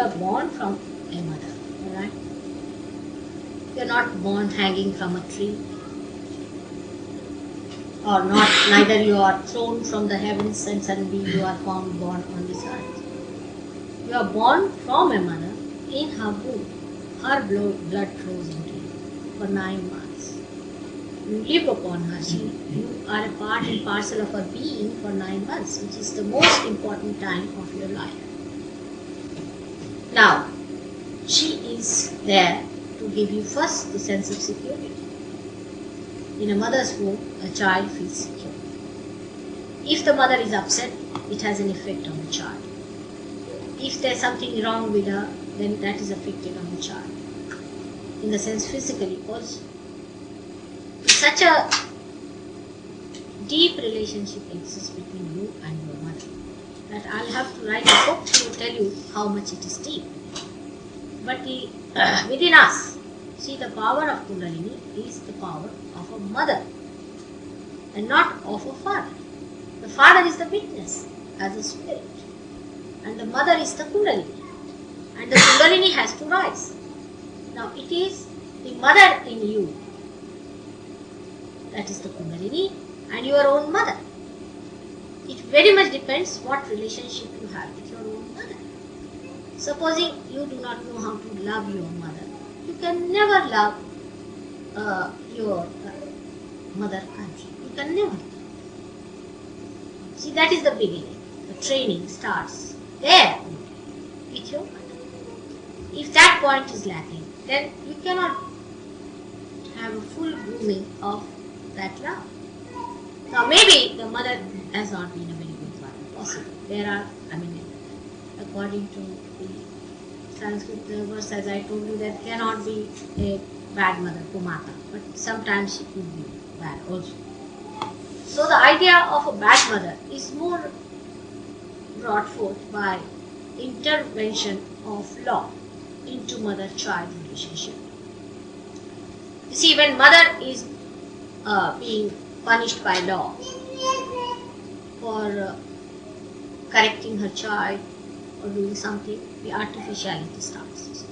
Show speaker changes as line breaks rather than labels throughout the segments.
are born from a mother, alright? You are not born hanging from a tree, or not, neither you are thrown from the heavens and suddenly you are found born on this earth. You are born from a mother in her womb. Her blood flows into you for 9 months. You live upon her. You are a part and parcel of her being for 9 months, which is the most important time of your life. Now, she is there to give you first the sense of security. In a mother's womb, a child feels secure. If the mother is upset, it has an effect on the child. If there is something wrong with her, then that is affected on the child. In the sense physically also. Such a deep relationship exists between you and your mother that I'll have to write a book to tell you how much it is deep. But within us, see, the power of Kundalini is the power of a mother and not of a father. The father is the witness as a spirit, and the mother is the Kundalini, and the Kundalini has to rise. Now it is the mother in you, that is the Kundalini, and your own mother. It very much depends what relationship you have with your own mother. Supposing you do not know how to love your mother, you can never love your mother country. You can never. See, that is the beginning. The training starts there with your mother. If that point is lacking, then you cannot have a full blooming of that love. Now maybe the mother has not been a very good mother, possible. There are, according to the Sanskrit verse, as I told you, there cannot be a bad mother, Kumata, but sometimes she could be bad also. So the idea of a bad mother is more brought forth by intervention of law into mother-child relationship. You see, when mother is being punished by law for correcting her child or doing something, the artificiality starts.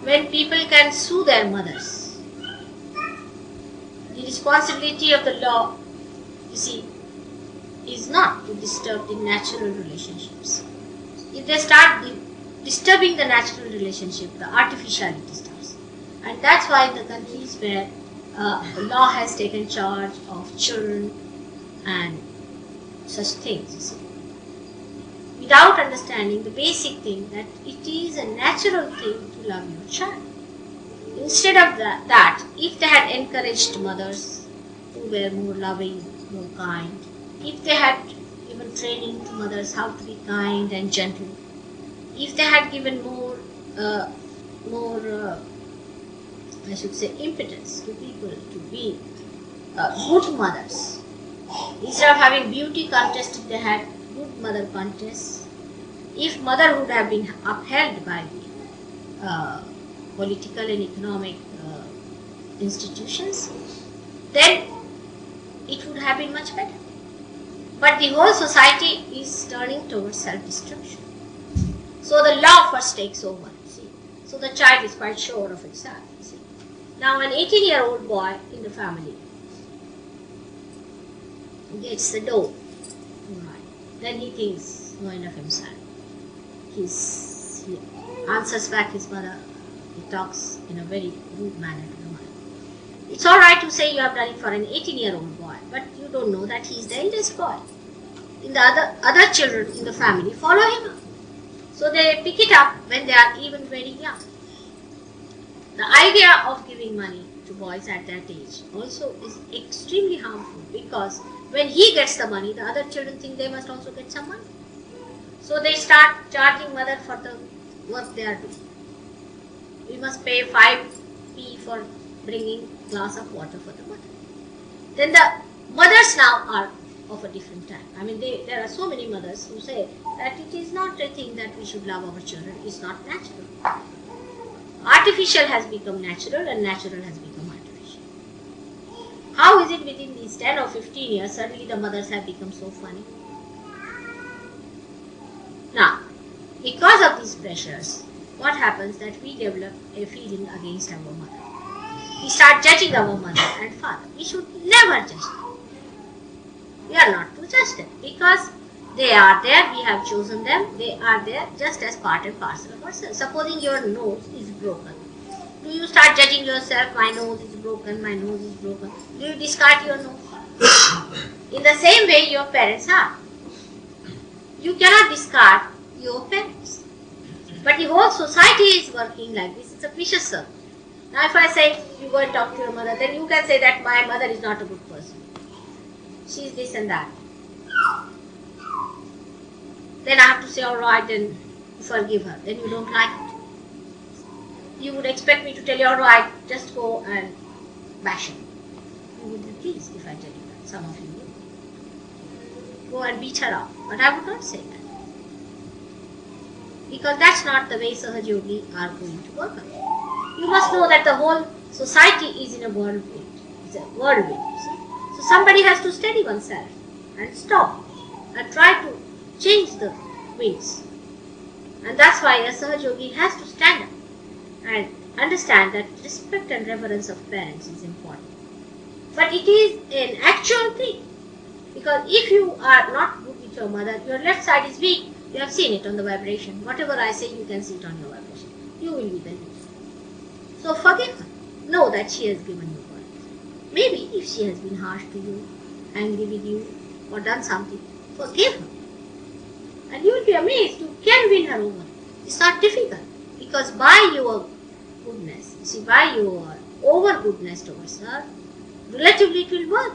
When people can sue their mothers, the responsibility of the law, you see, is not to disturb the natural relationships. If they start disturbing the natural relationship, the artificiality starts. And that's why in the countries where the law has taken charge of children and such things, you see, without understanding the basic thing that it is a natural thing to love your child. Instead of that, if they had encouraged mothers who were more loving, more kind, if they had given training to mothers how to be kind and gentle, if they had given more impotence to people to be good mothers. Instead of having beauty contest, if they had good mother contests, if mother would have been upheld by the political and economic institutions, then it would have been much better. But the whole society is turning towards self-destruction. So the law first takes over, see. So the child is quite sure of itself, see. Now an 18-year-old boy in the family gets the dough, right. Then he thinks no end of himself. He answers back his mother. He talks in a very rude manner to the mother. It's all right to say you have done it for an 18-year-old boy, but you don't know that he is the eldest boy. In the other children in the family follow him up. So they pick it up when they are even very young. The idea of giving money to boys at that age also is extremely harmful, because when he gets the money, the other children think they must also get some money. So they start charging mother for the work they are doing. We must pay 5p for bringing glass of water for the mother. Then the mothers now are of a different type. There are so many mothers who say that it is not a thing that we should love our children. It's not natural. Artificial has become natural and natural has become artificial. How is it within these 10 or 15 years suddenly the mothers have become so funny? Now, because of these pressures, what happens that we develop a feeling against our mother. We start judging our mother and father. We should never judge them. We are not to judge them because they are there, we have chosen them, they are there just as part and parcel of ourselves. Supposing your nose is broken. Do you start judging yourself, my nose is broken, my nose is broken? Do you discard your nose? In the same way your parents are. You cannot discard your parents. But the whole society is working like this. It's a vicious circle. Now if I say you go and talk to your mother, then you can say that my mother is not a good person. She is this and that. Then I have to say, alright, then forgive her. Then you don't like it. You would expect me to tell you, alright, just go and bash her. You would be pleased if I tell you that. Some of you would. Go and beat her up. But I would not say that. Because that's not the way Sahaja Yogi are going to work on. You must know that the whole society is in a whirlwind. It's a whirlwind. So somebody has to steady oneself and stop and try to change the winds. And that's why a Sahaja Yogi has to stand up and understand that respect and reverence of parents is important. But it is an actual thing. Because if you are not good with your mother, your left side is weak. You have seen it on the vibration. Whatever I say, you can see it on your vibration. You will be the least. So forgive her. Know that she has given you birth. Maybe if she has been harsh to you, angry with you, or done something, forgive her. And you will be amazed. You can win her over. It's not difficult. Because by your goodness, by your over goodness towards her, relatively it will work.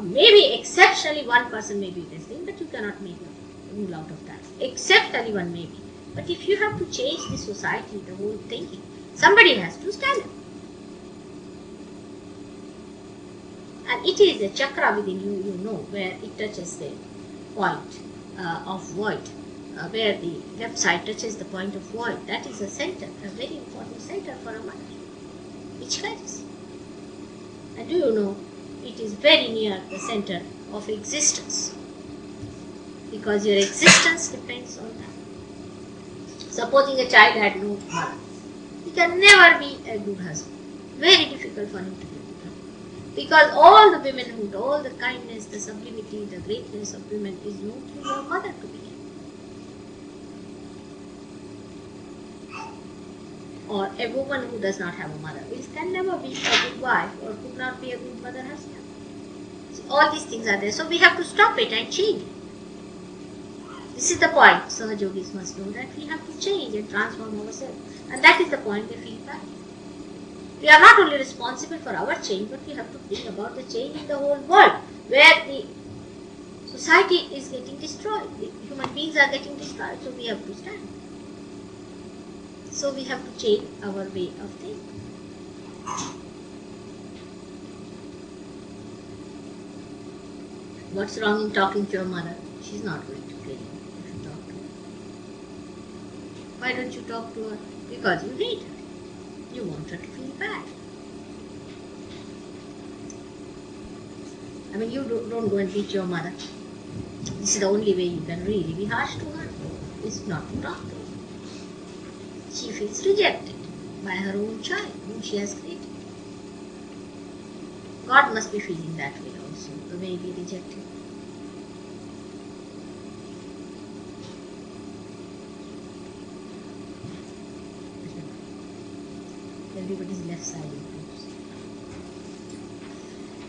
Maybe exceptionally one person may be this thing, but you cannot make a rule out of that. Exceptionally one may be. But if you have to change the society, the whole thinking, somebody has to stand up. And it is a chakra within you, you know, where it touches the point of void, where the left side touches the point of void. That is a center, a very important center for a mother, which guides. And do you know, it is very near the center of existence, because your existence depends on that. Supposing a child had no mother, he can never be a good husband. Very difficult for him to be a good husband. Because all the womanhood, all the kindness, the sublimity, the greatness of women is known through your mother to begin. Or a woman who does not have a mother can never be a good wife or could not be a good mother herself. So all these things are there. So we have to stop it and change it. This is the point. Sahaja Yogis must know that we have to change and transform ourselves. And that is the point they feel bad. We are not only responsible for our change, but we have to think about the change in the whole world, where the society is getting destroyed. The human beings are getting destroyed. So we have to stand. So we have to change our way of thinking. What's wrong in talking to your mother? She's not going to kill you if you talk to her. Why don't you talk to her? Because you hate her. You want her to feel bad. I mean, you don't go and beat your mother. This is the only way you can really be harsh to her, is not to talk to her. She feels rejected by her own child, whom she has created. God must be feeling that way also, the way we reject him. Everybody's left side improves.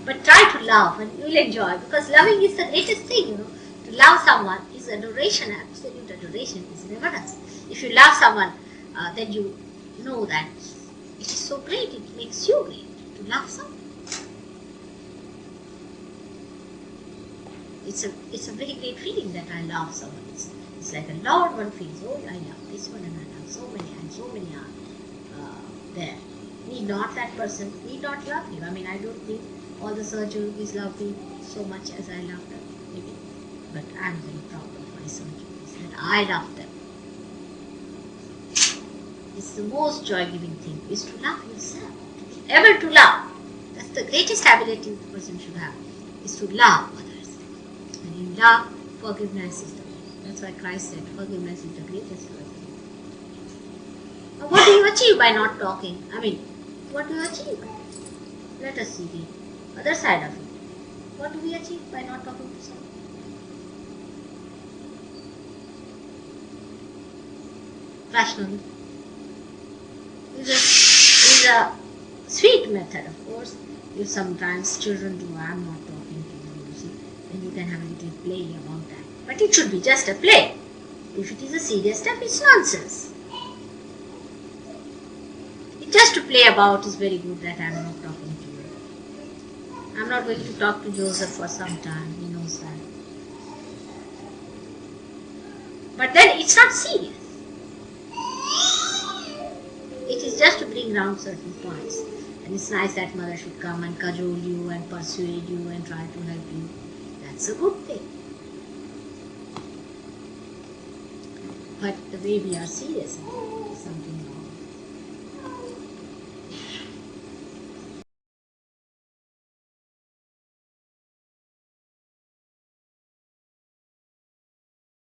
But try to love and you'll enjoy, because loving is the greatest thing, you know. To love someone is adoration, absolute adoration is reverence. If you love someone, then you know that it is so great, it makes you great to love someone. It's a very great feeling that I love someone. It's like a Lord one feels, oh, I love this one and I love so many are there. Need not that person, need not love you. I mean, I don't think all the Sahaja Yogis love me so much as I love them, maybe. But I'm very proud of my Sahaja Yogis that I love them. It's the most joy-giving thing, is to love yourself. To be able to love. That's the greatest ability the person should have, is to love others. And in love, forgiveness is the way. That's why Christ said forgiveness is the greatest virtue. Now, what do you achieve by not talking? I mean, what do you achieve? Let us see the other side of it. What do we achieve by not talking to someone? Rationally. Is a sweet method, of course. If sometimes children do, I'm not talking to you, you see, then you can have a little play about that. But it should be just a play. If it is a serious stuff, it's nonsense. It's just to play about is very good that I'm not talking to you. I'm not going to talk to Joseph for some time, he knows that. But then it's not serious. It is just to bring round certain points. And it's nice that mother should come and cajole you and persuade you and try to help you. That's a good thing. But the way we are serious,